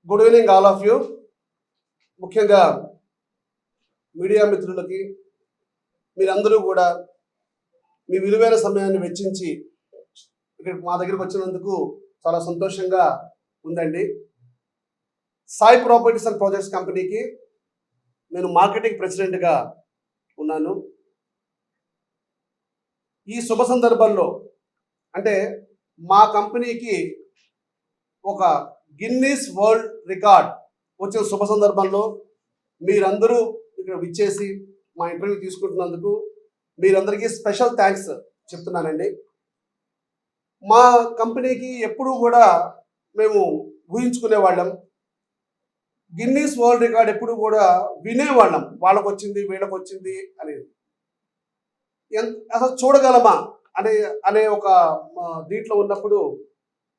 Good evening all of you. ముఖ్యంగా media మిత్రులకి, మీరందరూ కూడా మీ విలువైన సమయాన్ని వెచ్చించి ఇక్కడ మా దగ్గరికి వచ్చినందుకు చాలా సంతోషంగా ఉందండి. సాయి ప్రాపర్టీస్ అండ్ ప్రాజెక్ట్స్ కంపెనీకి నేను మార్కెటింగ్ ప్రెసిడెంట్గా ఉన్నాను. ఈ శుభ సందర్భంలో అంటే మా కంపెనీకి ఒక గిన్నీస్ వరల్డ్ రికార్డ్ వచ్చిన శుభ సందర్భంలో మీరందరూ ఇక్కడ విచ్చేసి మా ఇంటర్వ్యూ తీసుకుంటున్నందుకు మీరందరికీ స్పెషల్ థ్యాంక్స్ చెప్తున్నానండి. మా కంపెనీకి ఎప్పుడూ కూడా మేము ఊహించుకునేవాళ్ళం, గిన్నీస్ వరల్డ్ రికార్డ్ ఎప్పుడు కూడా వినేవాళ్ళం, వాళ్ళకు వచ్చింది వీళ్ళకి వచ్చింది అనేది. అసలు చూడగలమా అనే ఒక దీంట్లో ఉన్నప్పుడు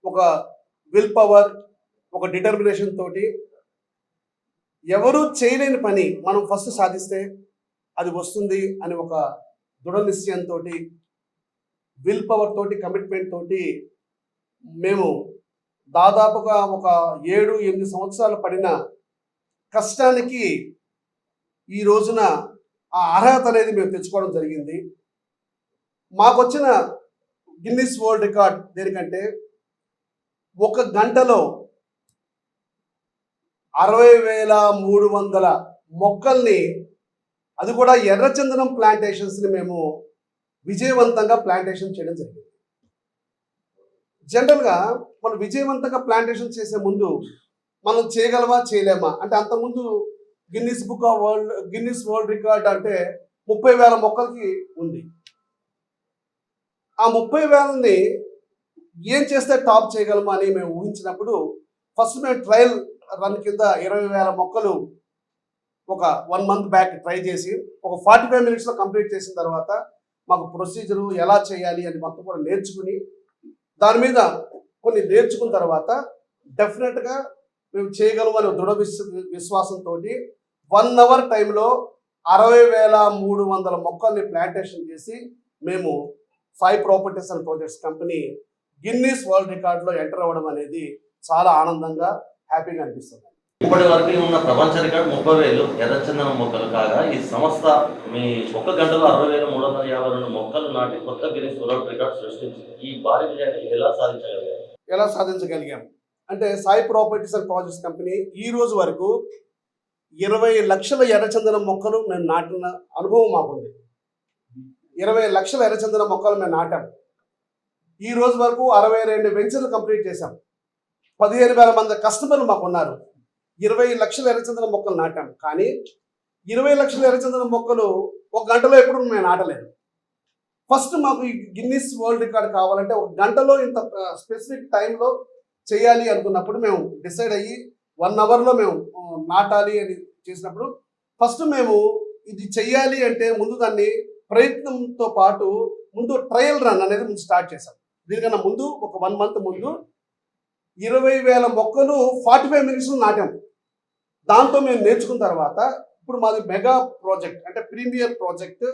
ఒక విల్ పవర్, ఒక డిటర్మినేషన్ తోటి ఎవరు చేయలేని పని మనం ఫస్ట్ సాధిస్తే అది వస్తుంది అని ఒక దృఢ నిశ్చయంతో, విల్ పవర్ తోటి, కమిట్మెంట్ తోటి మేము దాదాపుగా ఒక 7-8 సంవత్సరాలు పడిన కష్టానికి ఈ రోజున ఆ అర్హత అనేది మేము తెచ్చుకోవడం జరిగింది. మాకు వచ్చిన గిన్నీస్ వరల్డ్ రికార్డ్ దేనికంటే 1 గంటలో 60,300 మొక్కల్ని, అది కూడా ఎర్రచందనం ప్లాంటేషన్స్ని మేము విజయవంతంగా ప్లాంటేషన్ చేయడం జరిగింది. జనరల్గా మనం విజయవంతంగా ప్లాంటేషన్ చేసే ముందు మనం చేయగలమా చేయలేమా అంటే, అంతకుముందు గిన్నీస్ వరల్డ్ రికార్డ్ అంటే 30,000 మొక్కలకి ఉంది. ఆ 30,000ని ఏం చేస్తే టాప్ చేయగలమా అని మేము ఊహించినప్పుడు ఫస్ట్ మేము ట్రయల్ రన్ కింద 20,000 మొక్కలు ఒక 1 మంత్ బ్యాక్ ట్రై చేసి ఒక 45 మినిట్స్లో కంప్లీట్ చేసిన తర్వాత మాకు ప్రొసీజరు ఎలా చేయాలి అని మొత్తం కూడా నేర్చుకుని, దాని మీద కొన్ని నేర్చుకున్న తర్వాత డెఫినెట్గా మేము చేయగలమని దృఢ విశ్వాసంతో 1 అవర్ టైంలో 60,300 మొక్కల్ని ప్లాంటేషన్ చేసి మేము Sai properties and projects company Guinness world రికార్డులో ఎంటర్ అవ్వడం అనేది చాలా ఆనందంగా, హ్యాపీగా అనిపిస్తుంది. ఇప్పటి వరకు ఉన్న ప్రపంచ రికార్డు 30,000 ఎర్రచందనం మొక్కలు కాగా, ఈ సంస్థ మీ 1 గంటలో 60,352 మొక్కలు నాటి కొత్త గిన్నీస్ వరల్డ్ రికార్డు సృష్టించింది. ఈ భారీ విజయాన్ని ఎలా సాధించగలిగాం అంటే, Sai properties and projects company ఈ రోజు వరకు 20 లక్షల ఎర్రచందనం మొక్కలు మేము నాటిన అనుభవం మాకుంది. 20 లక్షల ఎర్రచందనం మొక్కలు మేము నాటాం. ఈ రోజు వరకు 62 వెంచర్లు కంప్లీట్ చేశాం. 15,000 మంది కస్టమర్లు మాకు ఉన్నారు. 20 లక్షల ఎర్రచందనం మొక్కలు నాటాం. కానీ 20 లక్షల ఎర్రచందనం మొక్కలు 1 గంటలో ఎప్పుడు మేము నాటలేదు. ఫస్ట్ మాకు ఈ గిన్నీస్ వరల్డ్ రికార్డ్ కావాలంటే 1 గంటలో ఇంత స్పెసిఫిక్ టైంలో చేయాలి అనుకున్నప్పుడు మేము డిసైడ్ అయ్యి 1 అవర్లో మేము నాటాలి అని చేసినప్పుడు ఫస్ట్ మేము ఇది చెయ్యాలి అంటే ముందు దాన్ని ప్రయత్నంతో పాటు ముందు ట్రయల్ రన్ అనేది ముందు స్టార్ట్ చేశాం. దీనికన్నా ముందు ఒక 1 మంత్ ముందు 20,000 మొక్కలు 45 మినిట్స్లో నాటాం. దాంతో మేము నేర్చుకున్న తర్వాత ఇప్పుడు మాది మెగా ప్రాజెక్ట్ అంటే ప్రీమియర్ ప్రాజెక్ట్,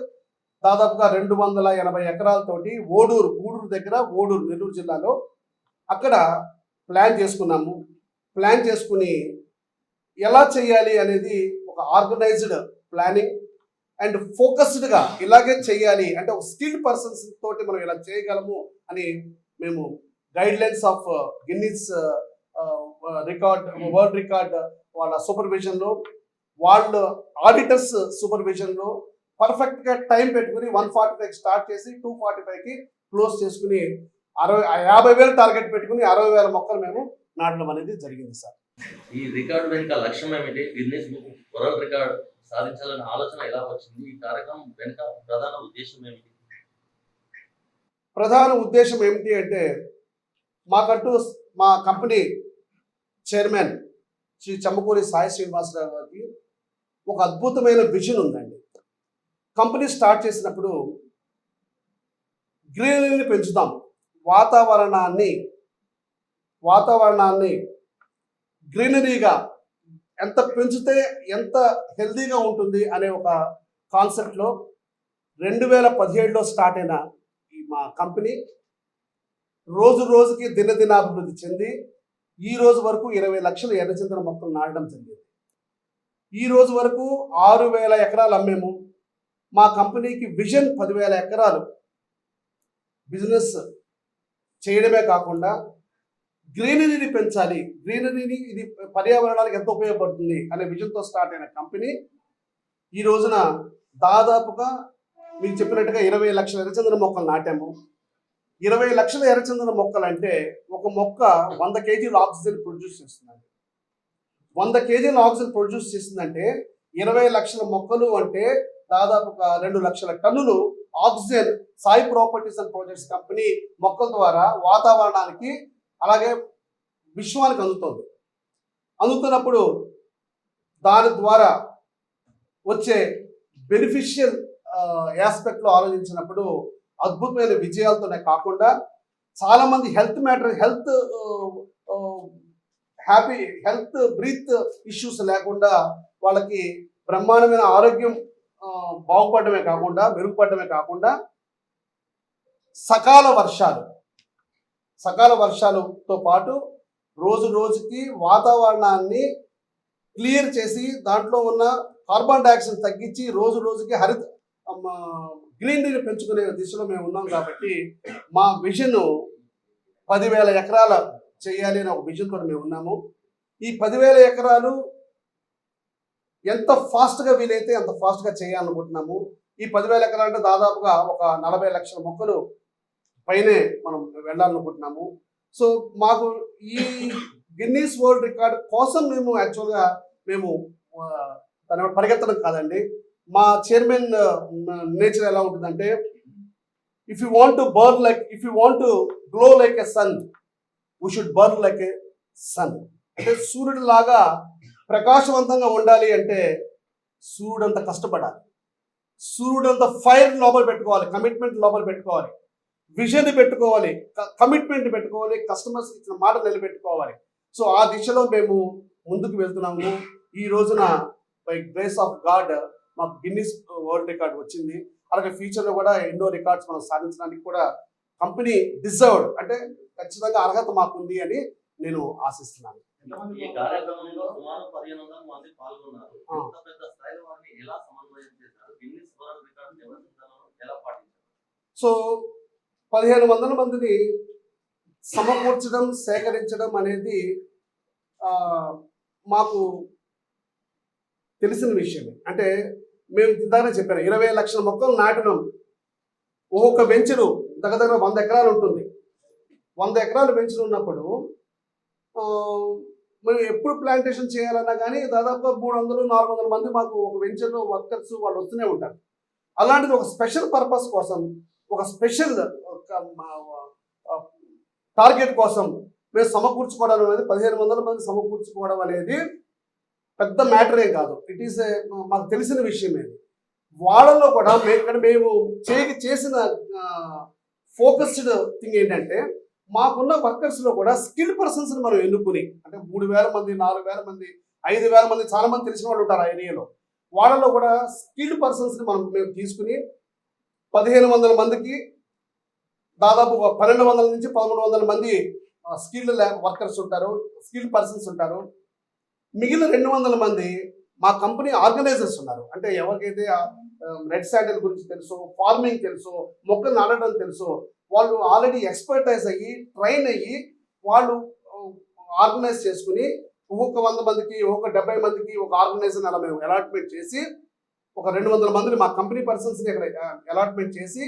దాదాపుగా 280 ఎకరాలతోటి గూడూరు దగ్గర, నెల్లూరు జిల్లాలో అక్కడ ప్లాన్ చేసుకున్నాము. ప్లాన్ చేసుకుని ఎలా చేయాలి అనేది ఒక ఆర్గనైజ్డ్ ప్లానింగ్ అండ్ ఫోకస్డ్గా ఇలాగే చేయాలి అంటే ఒక స్కిల్డ్ పర్సన్స్ తోటి మనం ఇలా చేయగలము అని మేము guidelines of Guinness record world record వాళ్ళ సూపర్విజన్లో, వాళ్ళ ఆడిటర్స్ సూపర్విజన్లో పర్ఫెక్ట్గా టైం పెట్టుకుని 145 స్టార్ట్ చేసి 245కి క్లోజ్ చేసుకుని 50,000 టార్గెట్ పెట్టుకుని 60,000 మొక్కలు మేము నాటడం అనేది జరిగింది సార్. ఈ రికార్డు వెనుక లక్ష్యం ఏమిటి? గిన్నీస్ బుక్ వరల్డ్ రికార్డ్ సాధించాలనే ఆలోచన ఎలా వచ్చింది? ఈ కార్యక్రమం వెనుక ప్రధాన ఉద్దేశం ఏమిటి? ప్రధాన ఉద్దేశం ఏమిటి అంటే, మాకంటూ మా కంపెనీ చైర్మన్ శ్రీ చమ్మకూరి సాయి శ్రీనివాసరావు గారికి ఒక అద్భుతమైన విజన్ ఉందండి. కంపెనీ స్టార్ట్ చేసినప్పుడు గ్రీనరీని పెంచుతాం, వాతావరణాన్ని గ్రీనరీగా ఎంత పెంచితే ఎంత హెల్తీగా ఉంటుంది అనే ఒక కాన్సెప్ట్లో 2017లో స్టార్ట్ అయిన ఈ మా కంపెనీ రోజుకి దినదినాభివృద్ధి చెంది ఈ రోజు వరకు 20 లక్షల ఎర్రచందనం మొక్కలు నాటడం జరిగింది. ఈ రోజు వరకు 6,000 ఎకరాలు అమ్మేము. మా కంపెనీకి విజన్ 10,000 ఎకరాలు బిజినెస్ చేయడమే కాకుండా గ్రీనరీని పెంచాలి, గ్రీనరీని ఇది పర్యావరణానికి ఎంత ఉపయోగపడుతుంది అనే విజన్తో స్టార్ట్ అయిన కంపెనీ ఈ రోజున దాదాపుగా మీకు చెప్పినట్టుగా 20 లక్షల ఎర్రచందనం మొక్కలు నాటాము. 20 లక్షల ఎర్రచందనం మొక్కలు అంటే ఒక మొక్క 100 కేజీల ఆక్సిజన్ ప్రొడ్యూస్ చేస్తుందండి. 100 కేజీల ఆక్సిజన్ ప్రొడ్యూస్ చేస్తుందంటే 20 లక్షల మొక్కలు అంటే దాదాపుగా 2 లక్షల టన్నులు oxygen Sai properties and projects company మొక్కల ద్వారా వాతావరణానికి అలాగే విశ్వానికి అందుతున్నప్పుడు దాని ద్వారా వచ్చే బెనిఫిషియల్ ఆస్పెక్ట్లో ఆలోచించినప్పుడు అద్భుతమైన విజయాలతోనే కాకుండా చాలామంది హెల్త్ బ్రీత్ ఇష్యూస్ లేకుండా వాళ్ళకి బ్రహ్మాండమైన ఆరోగ్యం మెరుగుపడమే కాకుండా సకాల వర్షాలతో పాటు రోజు రోజుకి వాతావరణాన్ని క్లియర్ చేసి దాంట్లో ఉన్న కార్బన్ డైఆక్సైడ్ తగ్గించి రోజు రోజుకి గ్రీనరీని పెంచుకునే దిశలో మేము ఉన్నాం. కాబట్టి మా విజన్ 10,000 ఎకరాల చేయాలి అనే ఒక విజన్తో మేము ఉన్నాము. ఈ 10,000 ఎకరాలు ఎంత ఫాస్ట్గా వీలైతే అంత ఫాస్ట్గా చేయాలనుకుంటున్నాము. ఈ 10,000 ఎకరాలు అంటే దాదాపుగా ఒక 40 లక్షల మొక్కలు పైనే మనం వెళ్ళాలనుకుంటున్నాము. సో మాకు ఈ గిన్నీస్ వరల్డ్ రికార్డ్ కోసం మేము యాక్చువల్గా దాని పరిగెత్తడం కాదండి. మా చైర్మన్ నేచర్ ఎలా ఉంటుందంటే, if you want to glow like a sun, we should burn like a sun. అంటే సూర్యుడు లాగా ప్రకాశవంతంగా ఉండాలి అంటే సూర్యుడంత కష్టపడాలి, సూర్యుడంత ఫైర్ లోపల పెట్టుకోవాలి, కమిట్మెంట్ లోపల పెట్టుకోవాలి, విజన్ పెట్టుకోవాలి, కమిట్మెంట్ పెట్టుకోవాలి, కస్టమర్స్కి ఇచ్చిన మాట నిలబెట్టుకోవాలి. సో ఆ దిశలో మేము ముందుకు వెళ్తున్నాము. ఈ రోజున బై గ్రేస్ ఆఫ్ గాడ్ మాకు గిన్నిస్ వరల్డ్ రికార్డ్ వచ్చింది. అలాగే ఫ్యూచర్లో కూడా ఎన్నో రికార్డ్స్ మనం సాధించడానికి కూడా కంపెనీ డిజర్వ్డ్, అంటే ఖచ్చితంగా అర్హత మాకుంది అని నేను ఆశిస్తున్నాను. ఈ కార్యక్రమంలో సుమారు 1,500 మంది పాల్గొన్నారు. ఇంత పెద్ద స్థాయిలో వారిని ఎలా సమన్వయం చేశారు? గిన్నిస్ వరల్డ్ రికార్డ్ ఎలా పాటించారు? సో 1,500 మందిని సమకూర్చడం, సేకరించడం అనేది మాకు తెలిసిన విషయమే. అంటే మేము ఇందాక చెప్పాను, 20 లక్షల మొక్కలు నాటడం. ఒక్కొక్క వెంచరు దగ్గర 100 ఎకరాలు ఉంటుంది. 100 ఎకరాలు వెంచరు ఉన్నప్పుడు మేము ఎప్పుడు ప్లాంటేషన్ చేయాలన్నా కానీ దాదాపు 300-400 మంది మాకు ఒక వెంచర్లో వర్కర్స్ వాళ్ళు వస్తూనే ఉంటారు. అలాంటిది ఒక స్పెషల్ పర్పస్ కోసం, ఒక స్పెషల్ టార్గెట్ కోసం మేము సమకూర్చుకోవడం అనేది 1,500 మంది సమకూర్చుకోవడం అనేది పెద్ద మ్యాటర్ ఏం కాదు. ఇట్ ఈస్ మాకు తెలిసిన విషయమే. వాళ్ళలో కూడా మేము చేసిన ఫోకస్డ్ థింగ్ ఏంటంటే, మాకున్న వర్కర్స్లో కూడా స్కిల్డ్ పర్సన్స్ని మనం ఎన్నుకుని, అంటే 3,000 మంది, 4,000 మంది, 5,000 మంది చాలా మంది తెలిసిన వాళ్ళు ఉంటారు ఆ ఏరియాలో. వాళ్ళలో కూడా స్కిల్డ్ పర్సన్స్ని మేము తీసుకుని 1,500 మందికి దాదాపు 1,200 నుంచి 1,300 మంది స్కిల్డ్ వర్కర్స్ ఉంటారు, స్కిల్డ్ పర్సన్స్ ఉంటారు. మిగిలిన 200 మంది మా కంపెనీ ఆర్గనైజర్స్ ఉన్నారు. అంటే ఎవరికైతే రెడ్ శాండిల్ గురించి తెలుసు, ఫార్మింగ్ తెలుసు, మొక్కలు నాటడం తెలుసు, వాళ్ళు ఆల్రెడీ ఎక్స్పర్టైజ్ అయ్యి ట్రైన్ అయ్యి వాళ్ళు ఆర్గనైజ్ చేసుకుని ఒక్కొక్క 100 మందికి, ఒక్కొక్క 70 మందికి ఒక ఆర్గనైజర్ అలా మేము అలాట్మెంట్ చేసి ఒక 200 మందిని మా కంపెనీ పర్సన్స్ని అక్కడ అలాట్మెంట్ చేసి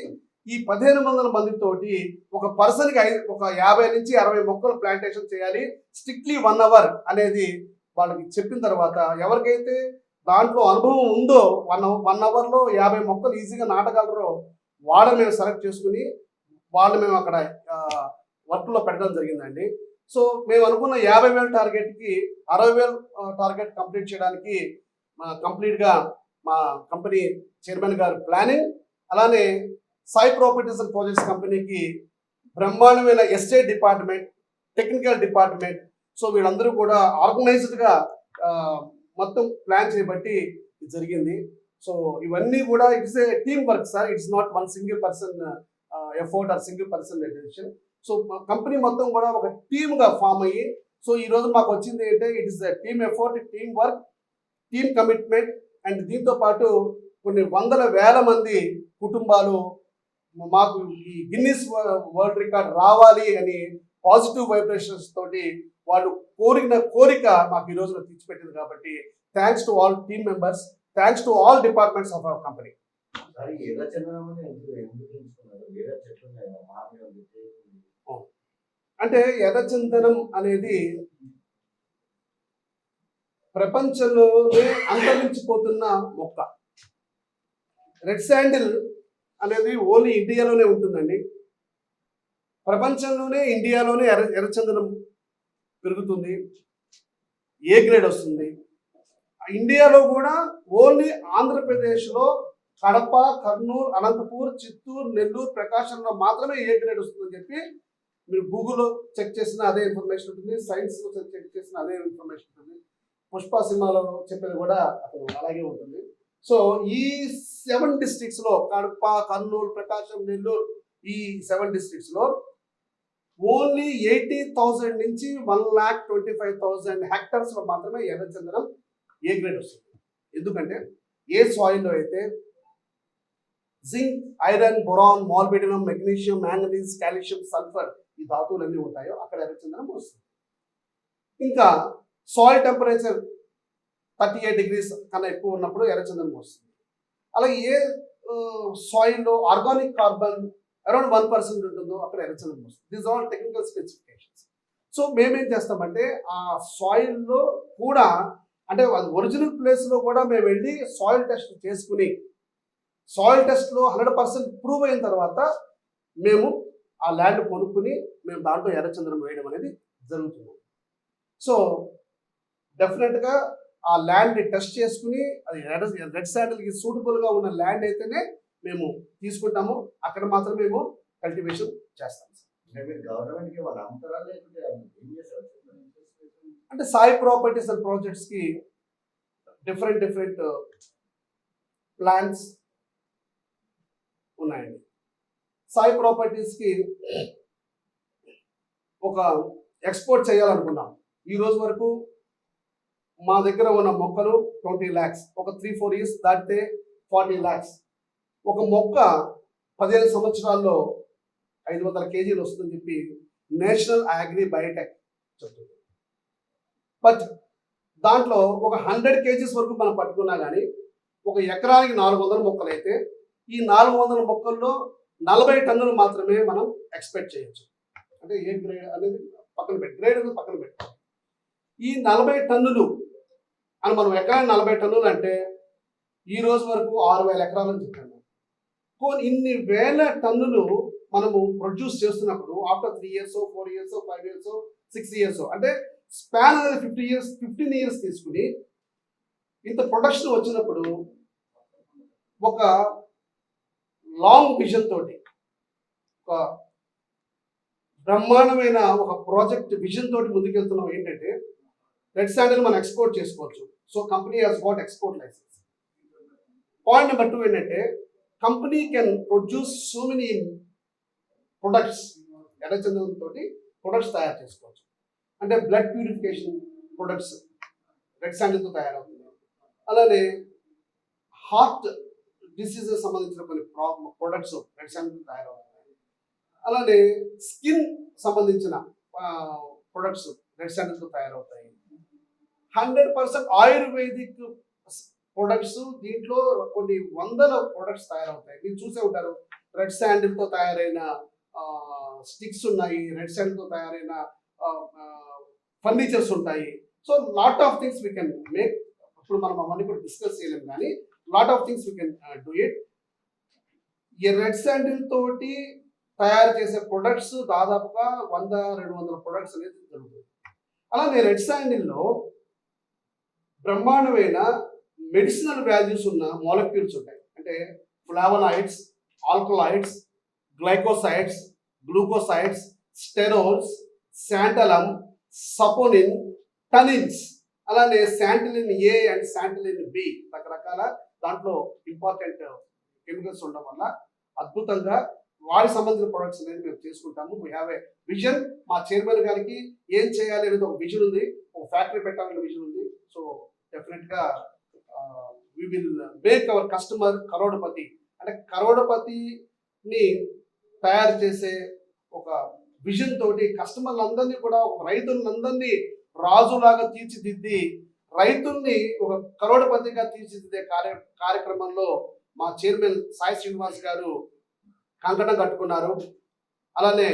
ఈ 1,500 మందితోటి ఒక పర్సన్కి ఒక 50 నుంచి 60 మొక్కలు ప్లాంటేషన్ చేయాలి స్ట్రిక్ట్లీ 1 అవర్ అనేది వాళ్ళకి చెప్పిన తర్వాత, ఎవరికైతే దాంట్లో అనుభవం ఉందో 1 అవర్లో 50 మొక్కలు ఈజీగా నాటగలరో వాళ్ళని మేము సెలెక్ట్ చేసుకుని వాళ్ళు మేము అక్కడ వర్క్లో పెట్టడం జరిగిందండి. సో మేము అనుకున్న 50,000 టార్గెట్కి 60,000 టార్గెట్ కంప్లీట్ చేయడానికి కంప్లీట్గా మా కంపెనీ చైర్మన్ గారు ప్లానింగ్, అలానే సాయి ప్రాపర్టీస్ అండ్ ప్రాజెక్ట్స్ కంపెనీకి బ్రహ్మాండమైన estate department, technical department, so వీళ్ళందరూ కూడా ఆర్గనైజ్డ్గా మొత్తం ప్లాన్ చేయబట్టి జరిగింది. సో ఇవన్నీ కూడా it's a team work sir, it's not one single person effort are single person decision. So company మొత్తం కూడా ఒక టీమ్గా ఫామ్ అయ్యి, సో ఈ రోజు మాకు వచ్చింది ఏంటంటే it is team effort, team work, team commitment. And దీంతో పాటు కొన్ని వందల వేల మంది కుటుంబాలు మాకు ఈ గిన్నిస్ వరల్డ్ రికార్డ్ రావాలి అని పాజిటివ్ వైబ్రేషన్స్ తోటి వాళ్ళు కోరిక మాకు ఈ రోజున తెచ్చిపెట్టింది. కాబట్టి thanks to all team members, thanks to all departments of our company. అంటే ఎర్రచందనం అనేది ప్రపంచంలోనే అంతరించిపోతున్న మొక్క. రెడ్ శాండిల్ అనేది ఓన్లీ ఇండియాలోనే ఉంటుందండి. ప్రపంచంలోనే ఇండియాలోనే ఎర్రచందనం పెరుగుతుంది, ఏ గ్రేడ్ వస్తుంది. ఇండియాలో కూడా ఓన్లీ ఆంధ్రప్రదేశ్లో కడప, కర్నూలు, అనంతపూర్, చిత్తూరు, నెల్లూరు, ప్రకాశంలో మాత్రమే ఏ గ్రేడ్ వస్తుందని చెప్పి మీరు గూగుల్లో చెక్ చేసిన అదే ఇన్ఫర్మేషన్ ఉంటుంది, సైన్స్లో చెక్ చేసిన అదే ఇన్ఫర్మేషన్ ఉంటుంది, పుష్ప సినిమాలో చెప్పేది కూడా అతను అలాగే ఉంటుంది. సో ఈ 7 డిస్ట్రిక్ట్స్లో కడప, కర్నూలు, ప్రకాశం, నెల్లూరు, ఈ 7 డిస్ట్రిక్ట్స్లో ఓన్లీ 80,000 నుంచి 1,25,000 హెక్టర్స్లో మాత్రమే ఎర్రచందనం ఏ గ్రేడ్ వస్తుంది. ఎందుకంటే ఏ సాయిల్లో అయితే zinc, iron, boron, మాల్బిడినం, magnesium, manganese, calcium, sulphur ఈ ధాతువులన్నీ ఉంటాయో అక్కడ ఎర్రచందనం వస్తుంది. ఇంకా సాయిల్ టెంపరేచర్ 38 degrees కన్నా ఎక్కువ ఉన్నప్పుడు ఎర్రచందనం వస్తుంది. అలాగే ఏ సాయిల్లో ఆర్గానిక్ కార్బన్ అరౌండ్ 1% ఉంటుందో అక్కడ ఎర్రచందనం వస్తుంది. These all technical specifications. So మేమేం చేస్తామంటే ఆ సాయిల్లో కూడా అంటే ఒరిజినల్ ప్లేస్లో కూడా మేము వెళ్ళి సాయిల్ టెస్ట్ చేసుకుని సాయిల్ టెస్ట్లో 100% ప్రూవ్ అయిన తర్వాత మేము ఆ ల్యాండ్ కొనుక్కుని మేము దాంట్లో ఎర్రచందనం వేయడం అనేది జరుగుతుంది. సో డెఫినెట్గా ఆ ల్యాండ్ని టెస్ట్ చేసుకుని అది రెడ్ శాండిల్కి సూటబుల్గా ఉన్న ల్యాండ్ అయితేనే మేము తీసుకుంటాము, అక్కడ మాత్రం మేము కల్టివేషన్ చేస్తాం. అంటే సాయి ప్రాపర్టీస్ అండ్ ప్రాజెక్ట్స్కి డిఫరెంట్ ప్లాన్స్ ఉన్నాయండి. సాయి ప్రాపర్టీస్కి ఒక ఎక్స్పోర్ట్ చేయాలనుకున్నాం. ఈ రోజు వరకు మా దగ్గర ఉన్న మొక్కలు 20 lakhs, ఒక 3-4 years దాటితే 40 lakhs. ఒక మొక్క 15 సంవత్సరాల్లో 500 kgs వస్తుందని చెప్పి నేషనల్ అగ్రి బయోటెక్ చెప్తుంది. బట్ దాంట్లో ఒక 100 kgs వరకు మనం పట్టుకున్నా కానీ ఒక ఎకరానికి 400 మొక్కలు అయితే ఈ 400 మొక్కల్లో 40 టన్నులు మాత్రమే మనం ఎక్స్పెక్ట్ చేయొచ్చు. అంటే ఏ గ్రేడ్ అనేది పక్కన పెట్టి గ్రేడ్ అనేది పక్కన పెట్టి ఈ 40 టన్నులు అని మనం ఎకరానికి 40 టన్నులు అంటే ఈ రోజు వరకు 6,000 ఎకరాలని చెప్పాము. ఇన్ని వేల టన్నులు మనము ప్రొడ్యూస్ చేస్తున్నప్పుడు after 3 years, 4 years, 5 years, 6 years అంటే స్పాన్ అనేది 15 years తీసుకుని ఇంత ప్రొడక్షన్ వచ్చినప్పుడు ఒక లాంగ్ విజన్ తోటి ఒక బ్రహ్మాండమైన ఒక ప్రాజెక్ట్ విజన్ తోటి ముందుకెళ్తున్నాం. ఏంటంటే రెడ్ శాండిల్ మనం ఎక్స్పోర్ట్ చేసుకోవచ్చు. So company has got export licence. Point number 2 ఏంటంటే company can produce so many products. ఎర్రచందనం తోటి ప్రొడక్ట్స్ తయారు చేసుకోవచ్చు. అంటే బ్లడ్ ప్యూరిఫికేషన్ ప్రొడక్ట్స్ రెడ్ శాండిల్తో తయారవుతుంది. అలానే హార్ట్ డిసీజెస్ సంబంధించిన కొన్ని ప్రొడక్ట్స్ రెడ్ శాండిల్తో తయారవుతున్నాయి. అలానే స్కిన్ సంబంధించిన ప్రొడక్ట్స్ రెడ్ శాండిల్తో తయారవుతాయి. 100% ఆయుర్వేదిక్ ప్రొడక్ట్స్ దీంట్లో కొన్ని వందల ప్రొడక్ట్స్ తయారవుతాయి. మీరు చూసే ఉంటారు రెడ్ శాండిల్తో తయారైన స్టిక్స్ ఉన్నాయి, రెడ్ శాండిల్తో తయారైన ఫర్నిచర్స్ ఉంటాయి. So lot of things we can make. ఇప్పుడు మనం అవన్నీ కూడా డిస్కస్ చేయలేము కానీ lot of things we can do it. ఈ రెడ్ శాండిల్ తోటి తయారు చేసే ప్రొడక్ట్స్ దాదాపుగా 100-200 ప్రొడక్ట్స్ అనేది జరుగుతుంది. అలానే రెడ్ శాండిల్లో బ్రహ్మాండమైన మెడిసినల్ వాల్యూస్ ఉన్న మాలిక్యూల్స్ ఉంటాయి. అంటే flavonoids, alkaloids, glycosides, glucosides, sterols, santalum, saponin, tannins, అలానే శాంటిలిన్ ఏ అండ్ శాంటిలిన్ బి రకరకాల దాంట్లో ఇంపార్టెంట్ కెమికల్స్ ఉండడం వల్ల అద్భుతంగా వారికి సంబంధించిన ప్రొడక్ట్స్ అనేది మేము చేసుకుంటాము. We have a vision. మా చైర్మన్ గారికి ఏం చేయాలి అనేది ఒక విజన్ ఉంది, ఒక ఫ్యాక్టరీ పెట్టాలనే విజన్ ఉంది. సో డెఫినెట్గా we will make our customer crorepati. అంటే కరోడపతిని తయారు చేసే ఒక విజన్ తోటి కస్టమర్లందరినీ కూడా, ఒక రైతులందరినీ రాజులాగా తీర్చిదిద్ది రైతుల్ని ఒక కరోడపతిగా తీర్చిదిద్దే కార్యక్రమంలో మా చైర్మన్ సాయి శ్రీనివాస్ గారు కంకణం కట్టుకున్నారు. అలానే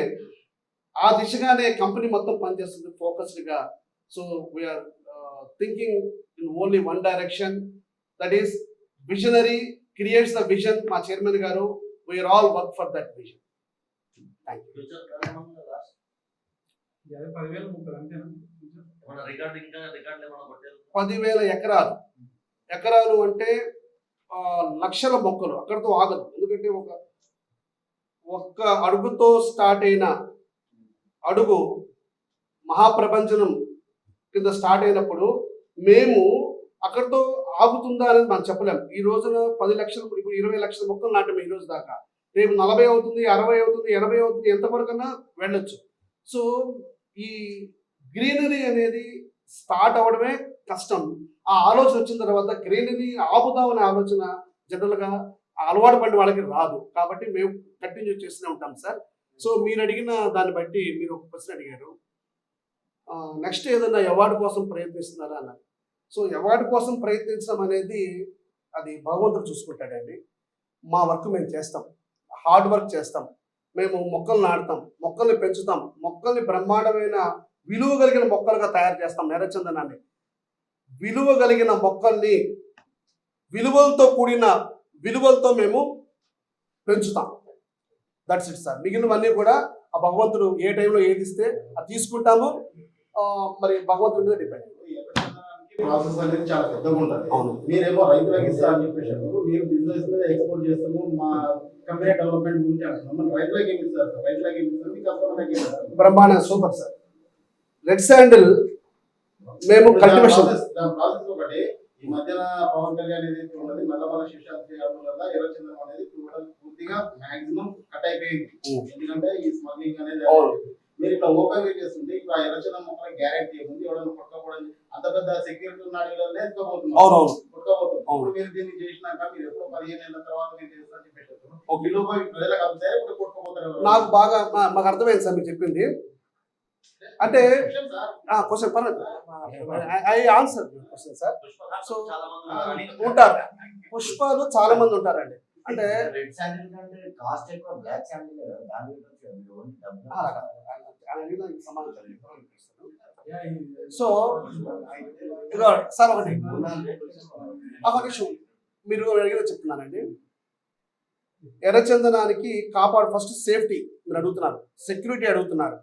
ఆ దిశగానే కంపెనీ మొత్తం పనిచేస్తుంది ఫోకస్డ్గా. So we are thinking in only one direction, that is visionary creates the vision. మా చైర్మన్ గారు, we are all work for that vision. Thank you. Future plan ఏమన్నా లాస్ట్ 10,000 ముక్కలు అంతేనా? ఏమన్నా రికార్డులు ఏమన్నా కొట్టారు? 10,000 ఎకరాలు అంటే లక్షల మొక్కలు. అక్కడితో ఆగదు. ఎందుకంటే ఒక్క అడుగుతో స్టార్ట్ అయిన అడుగు మహాప్రపంచనం కింద స్టార్ట్ అయినప్పుడు మేము అక్కడితో ఆగుతుందా అనేది మనం చెప్పలేం. ఈ రోజున 10 లక్షలు, ఇప్పుడు 20 లక్షల మొక్కలు నాటాము ఈ రోజు దాకా. రేపు 40 అవుతుంది, 60 అవుతుంది, 80 అవుతుంది, ఎంతవరకన్నా వెళ్ళొచ్చు. సో ఈ గ్రీనరీ అనేది స్టార్ట్ అవ్వడమే కష్టం. ఆ ఆలోచన వచ్చిన తర్వాత గ్రీనరీ ఆపుదామనే ఆలోచన జనరల్గా అలవాటు పడిన వాళ్ళకి రాదు. కాబట్టి మేము కంటిన్యూ చేస్తూనే ఉంటాం సార్. సో మీరు అడిగిన దాన్ని బట్టి మీరు ఒక క్వశ్చన్ అడిగారు, నెక్స్ట్ ఏదైనా అవార్డు కోసం ప్రయత్నిస్తున్నారా అన్నారు. సో అవార్డు కోసం ప్రయత్నించడం అనేది అది భగవంతుడు చూసుకుంటాడండి. మా వర్క్ మేము చేస్తాం, హార్డ్ వర్క్ చేస్తాం. మేము మొక్కలు నాటుతాం, మొక్కల్ని పెంచుతాం, మొక్కల్ని బ్రహ్మాండమైన విలువ కలిగిన మొక్కలుగా తయారు చేస్తాం. ఎర్రచందనాన్ని విలువ కలిగిన మొక్కల్ని విలువలతో మేము పెంచుతాం. That's it sir. మిగిలినవన్నీ కూడా ఆ భగవంతుడు ఏ టైంలో ఏది ఇస్తే అది తీసుకుంటాము. మరి భగవంతుడి మీద డిపెండ్. ప్రాసెస్ అనేది చాలా పెద్దగా ఉంటుంది. అవును. మీరేమో రైతులకు ఇస్తా అని చెప్పేసి మీరు బిజినెస్ మీద ఎక్స్పోర్ట్ చేస్తాము, మా కంపెనీ డెవలప్మెంట్ గురించి అంటున్నాం. మన రైతులకు ఏమి ఇస్తారు సార్? రైతులకు ఏమి ఇస్తారు? మీ కస్టమర్లకు ఏమి ఇస్తారు? బ్రహ్మాండ సూపర్ సార్. రెడ్ శాండిల్ మేము కల్టివేషన్ ప్రాసెస్ ఒకటి. ఈ మధ్యన పవన్ కళ్యాణ్ ఏదైతే ఉన్నది నల్లమల శిష్యాలు చేయడం వల్ల ఎర్రచందనం అనేది పూర్తిగా మాక్సిమం కట్ అయిపోయింది. ఎందుకంటే ఈ స్మగ్లింగ్ అనేది మీరు ఇట్లా ఓపెన్ గా చేస్తుంటే ఇప్పుడు ఆ ఎర్రచందనం మొక్కల గ్యారెంటీ ఉంది. ఎవరైనా కొట్టుకోవడం అంత పెద్ద సెక్యూరిటీ ఉన్నాడు ఎత్తుకోబోతున్నారు. ఇప్పుడు మీరు దీన్ని చేసినాక మీరు ఎప్పుడో 15 ఏళ్ళ తర్వాత మీరు చేస్తారని చెప్పేసి ప్రజలకు అర్థం ఇప్పుడు కొట్టుకోబోతారు. నాకు బాగా మాకు అర్థమైంది సార్ మీరు చెప్పింది. అంటే క్వశ్చన్ పర్లేదు, I answer question sir. So ఉంటారు, పుష్పాలు చాలా మంది ఉంటారండి. అంటే రెడ్ శాండిల్ కంటే కాస్ట్ ఎక్కువ, బ్లాక్ శాండిల్ దాని సో సార్ ఒకటి విషయం మీరు అడిగిన చెప్తున్నానండి. ఎర్రచందనానికి ఫస్ట్ సేఫ్టీ మీరు అడుగుతున్నారు, సెక్యూరిటీ అడుగుతున్నారు.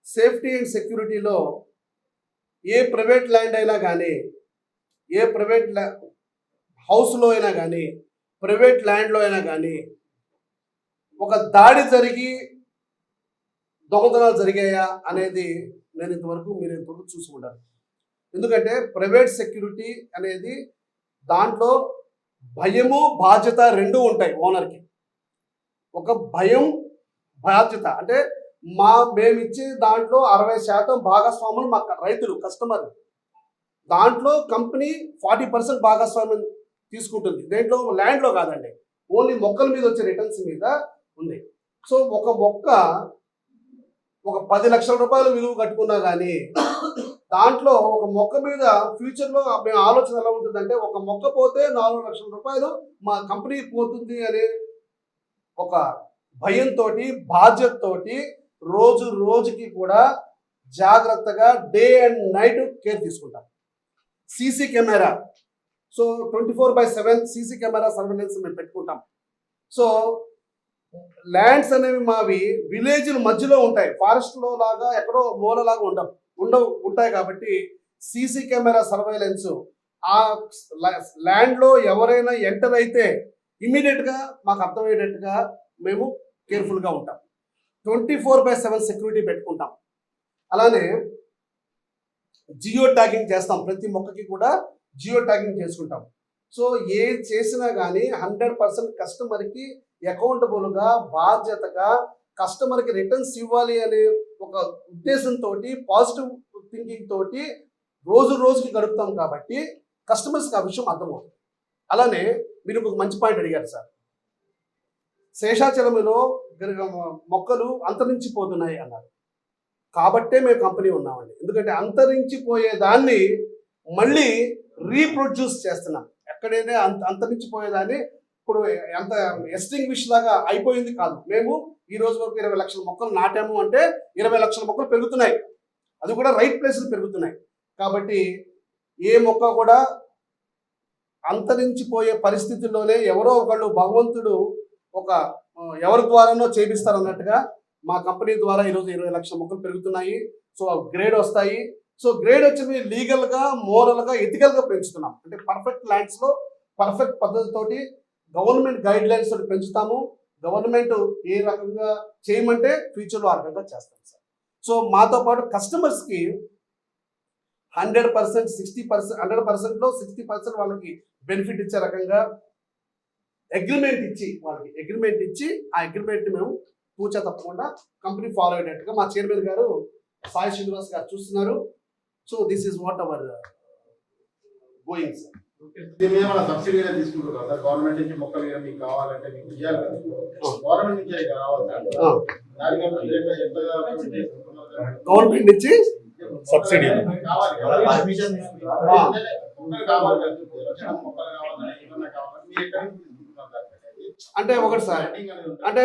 సేఫ్టీ అండ్ సెక్యూరిటీలో ఏ ప్రైవేట్ ల్యాండ్ అయినా కానీ, ఏ ప్రైవేట్ హౌస్లో అయినా కానీ, ప్రైవేట్ ల్యాండ్లో అయినా కానీ ఒక దాడి జరిగి దొంగతనాలు జరిగాయా అనేది మీరు ఇంతవరకు చూసుకుంటారు. ఎందుకంటే ప్రైవేట్ సెక్యూరిటీ అనేది దాంట్లో భయము బాధ్యత రెండూ ఉంటాయి ఓనర్కి. ఒక భయం బాధ్యత అంటే మేము ఇచ్చే దాంట్లో 60% భాగస్వాములు మా రైతులు కస్టమర్లు. దాంట్లో కంపెనీ 40% భాగస్వామ్యం తీసుకుంటుంది. దేంట్లో ల్యాండ్లో కాదండి, ఓన్లీ మొక్కల మీద వచ్చే రిటర్న్స్ మీద ఉంది. సో ఒక మొక్క ఒక 10 లక్షల రూపాయలు విలువ కట్టుకున్నా కానీ దాంట్లో ఒక మొక్క మీద ఫ్యూచర్లో మేము ఆలోచన ఎలా ఉంటుందంటే, ఒక మొక్క పోతే 4 లక్షల రూపాయలు మా కంపెనీ పోతుంది అనే ఒక భయంతో బాధ్యతతోటి రోజుకి కూడా జాగ్రత్తగా డే అండ్ నైట్ కేర్ తీసుకుంటాం. CC camera, so 24/7 CC camera surveillance మేము పెట్టుకుంటాం. సో ల్యాండ్స్ అనేవి మావి విలేజ్ల మధ్యలో ఉంటాయి, ఫారెస్ట్లో లాగా ఎక్కడో మూలలాగా ఉంటాయి. కాబట్టి సీసీ కెమెరా సర్వేలెన్స్ ఆ ల్యాండ్లో ఎవరైనా ఎంటర్ అయితే ఇమీడియట్గా మాకు అర్థమయ్యేటట్టుగా మేము కేర్ఫుల్గా ఉంటాం. 24/7 సెక్యూరిటీ పెట్టుకుంటాం. అలానే జియో ట్యాగింగ్ చేస్తాం, ప్రతి మొక్కకి కూడా జియో ట్యాగింగ్ చేసుకుంటాం. సో ఏ చేసినా కానీ 100% కస్టమర్కి అకౌంటబుల్గా బాధ్యతగా కస్టమర్కి రిటర్న్స్ ఇవ్వాలి అనే ఒక ఉద్దేశంతో పాజిటివ్ థింకింగ్ తోటి రోజు రోజుకి గడుపుతాం కాబట్టి కస్టమర్స్కి ఆ విషయం అర్థమవుతుంది. అలానే మీరు ఒక మంచి పాయింట్ అడిగారు సార్. శేషాచలములో మొక్కలు అంతరించిపోతున్నాయి అన్నారు. కాబట్టే మేము కంపెనీ ఉన్నామండి. ఎందుకంటే అంతరించిపోయేదాన్ని మళ్ళీ రీప్రొడ్యూస్ చేస్తున్నాం. ఎక్కడైనా అంతరించిపోయేదాన్ని ఇప్పుడు ఎంత ఎస్టింగ్విష్ లాగా అయిపోయింది కాదు. మేము ఈ రోజు వరకు 20 లక్షల మొక్కలు నాటాము అంటే 20 లక్షల మొక్కలు పెరుగుతున్నాయి. అది కూడా రైట్ ప్లేస్లు పెరుగుతున్నాయి. కాబట్టి ఏ మొక్క కూడా అంతరించిపోయే పరిస్థితుల్లోనే ఎవరో ఒకళ్ళు భగవంతుడు ఒక ఎవరి ద్వారానో చేపిస్తారు అన్నట్టుగా మా కంపెనీ ద్వారా ఈరోజు 20 లక్షల మొక్కలు పెరుగుతున్నాయి. సో గ్రేడ్ వస్తాయి. సో గ్రేడ్ వచ్చి లీగల్గా, మోరల్గా, ఎథికల్గా పెంచుతున్నాం. అంటే పర్ఫెక్ట్ ల్యాండ్స్లో పర్ఫెక్ట్ పద్ధతితోటి గవర్నమెంట్ గైడ్ లైన్స్ తోటి పెంచుతాము. గవర్నమెంట్ ఏ రకంగా చేయమంటే ఫ్యూచర్లో ఆ రకంగా చేస్తాం సార్. సో మాతో పాటు కస్టమర్స్కి 100%, 60%, 100%లో 60% వాళ్ళకి బెనిఫిట్ ఇచ్చే రకంగా అగ్రిమెంట్ ఇచ్చి ఆ అగ్రిమెంట్ని మేము పూచా తప్పకుండా కంపెనీ ఫాలో అయ్యేటట్టుగా మా చైర్మన్ గారు సాయి శ్రీనివాస్ గారు చూస్తున్నారు. So this is what our going sir. దీని మీద మన సబ్సిడీ తీసుకుంటారు కదా గవర్నమెంట్ నుంచి మొక్కలు మీద మీకు కావాలంటే మీకు ఇవ్వాలి కదా, గవర్నమెంట్ నుంచి అయితే రావాలి గవర్నమెంట్ నుంచి సబ్సిడీ కావాలి కదా, పర్మిషన్ మొక్కలు కావాలి కదా, మొక్కలు కావాలని ఏమన్నా కావాలని మీరు ఎక్కడ నుంచి తీసుకుంటున్నారు దానికి? అంటే ఒకటి సార్, అంటే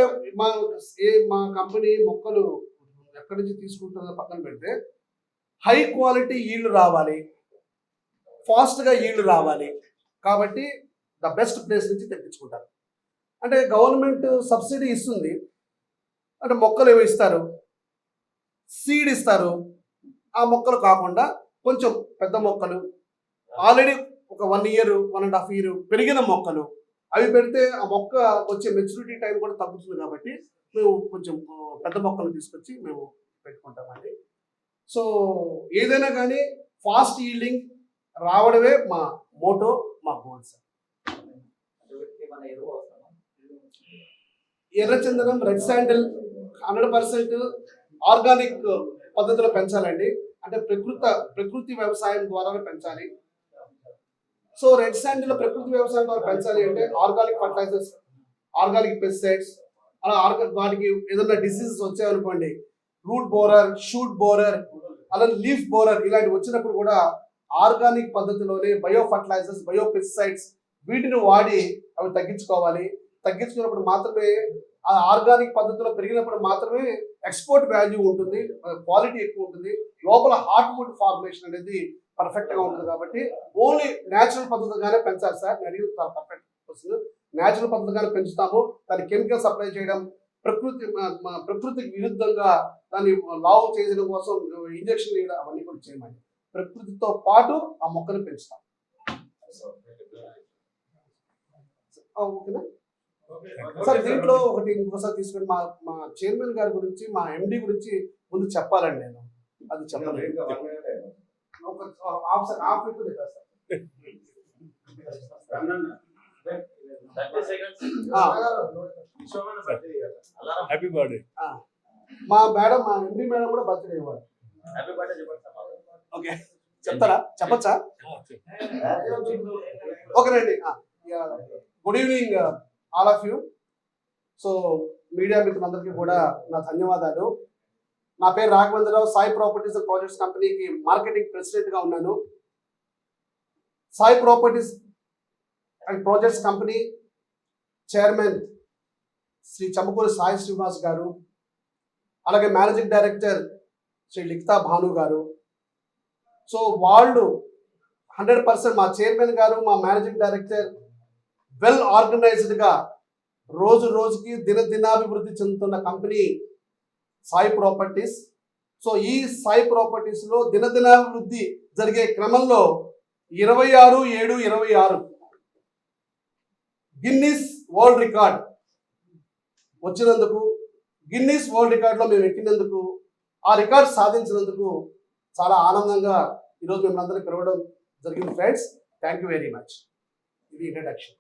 మా కంపెనీ మొక్కలు ఎక్కడి నుంచి తీసుకుంటుందో పక్కన పెడితే హై క్వాలిటీ ఈల్డ్ రావాలి, ఫాస్ట్గా ఈల్డ్ రావాలి కాబట్టి ద బెస్ట్ ప్లేస్ నుంచి తెప్పించుకుంటారు. అంటే గవర్నమెంట్ సబ్సిడీ ఇస్తుంది, అంటే మొక్కలు ఏవో ఇస్తారు, సీడ్ ఇస్తారు. ఆ మొక్కలు కాకుండా కొంచెం పెద్ద మొక్కలు ఆల్రెడీ ఒక 1 year, 1.5 year పెరిగిన మొక్కలు అవి పెడితే ఆ మొక్క వచ్చే మెచ్యూరిటీ టైం కూడా తగ్గుతుంది. కాబట్టి మేము కొంచెం పెద్ద మొక్కలు తీసుకొచ్చి మేము పెట్టుకుంటామండి. సో ఏదైనా కానీ ఫాస్ట్ ఈల్డింగ్ రావడమే మా మోటో, మా గోల్ సార్. ఎర్రచందనం, రెడ్ శాండిల్ 100% ఆర్గానిక్ పద్ధతిలో పెంచాలండి. అంటే ప్రకృతి వ్యవసాయం ద్వారానే పెంచాలి. సో రెడ్ శాండిల్ ప్రకృతి వ్యవసాయం ద్వారా పెంచాలి అంటే ఆర్గానిక్ ఫర్టిలైజర్స్, ఆర్గానిక్ పెస్టిసైడ్స్, అలా వాటికి ఏదైనా డిసీజెస్ వచ్చాయనుకోండి, రూట్ బోరర్, షూట్ బోరర్, అలాగే లీఫ్ బోరర్ ఇలాంటివి వచ్చినప్పుడు కూడా ఆర్గానిక్ పద్ధతిలోనే బయో ఫర్టిలైజర్స్, బయో పెస్టిసైడ్స్ వీటిని వాడి అవి తగ్గించుకోవాలి. తగ్గించుకున్నప్పుడు మాత్రమే ఆ ఆర్గానిక్ పద్ధతిలో పెరిగినప్పుడు మాత్రమే ఎక్స్పోర్ట్ వాల్యూ ఉంటుంది, క్వాలిటీ ఎక్కువ ఉంటుంది, లోపల హార్ట్ వుడ్ ఫార్మేషన్ అనేది పర్ఫెక్ట్గా ఉంటుంది. కాబట్టి ఓన్లీ న్యాచురల్ పద్ధతిగానే పెంచాలి సార్. నేను అడిగిన చాలా పర్ఫెక్ట్ వస్తుంది. న్యాచురల్ పద్ధతిగానే పెంచుతాము. దాన్ని కెమికల్ సప్లై చేయడం, ప్రకృతికి విరుద్ధంగా దాన్ని లావు చేయడం కోసం ఇంజక్షన్ వేయడం అవన్నీ కూడా చేయమండి. ప్రకృతితో పాటు ఆ మొక్కను పెంచుతాం. ఓకేనా సార్? దీంట్లో ఒకటి ఇంకోసారి తీసుకుని మా చైర్మన్ గారి గురించి, మా ఎండి గురించి ముందు చెప్పాలండి. నేను అది చెప్పలేదు. Happy birthday. మా మేడం, మా ఎండి మేడం కూడా బర్త్డే ఇవ్వాలి. ఓకే చెప్తారా? చెప్పచ్చా? ఓకేనండి. Good evening all of you. So media మిత్రులందరికీ కూడా నా ధన్యవాదాలు. నా పేరు Raghavendra Rao, Sai properties and projects కంపెనీకి మార్కెటింగ్ ప్రెసిడెంట్గా ఉన్నాను. Sai properties and projects company chairman Shri Chammakuri Sai Srinivas గారు, అలాగే మేనేజింగ్ డైరెక్టర్ శ్రీ లిఖితా భాను గారు. సో వాళ్ళు 100% మా చైర్మన్ గారు, మా మేనేజింగ్ డైరెక్టర్ వెల్ ఆర్గనైజ్డ్గా రోజు రోజుకి దినదినాభివృద్ధి చెందుతున్న కంపెనీ సాయి ప్రాపర్టీస్. సో ఈ సాయి ప్రాపర్టీస్లో దినదినాభివృద్ధి జరిగే క్రమంలో 26/7/26 గిన్నీస్ వరల్డ్ రికార్డ్ వచ్చినందుకు, గిన్నీస్ వరల్డ్ రికార్డ్లో మేము ఎక్కినందుకు, ఆ రికార్డ్ సాధించినందుకు చాలా ఆనందంగా ఈరోజు మిమ్మల్ని అందరినీ పిలవడం జరిగింది. Friends, thank you very much. ఇది ఇంట్రడక్షన్.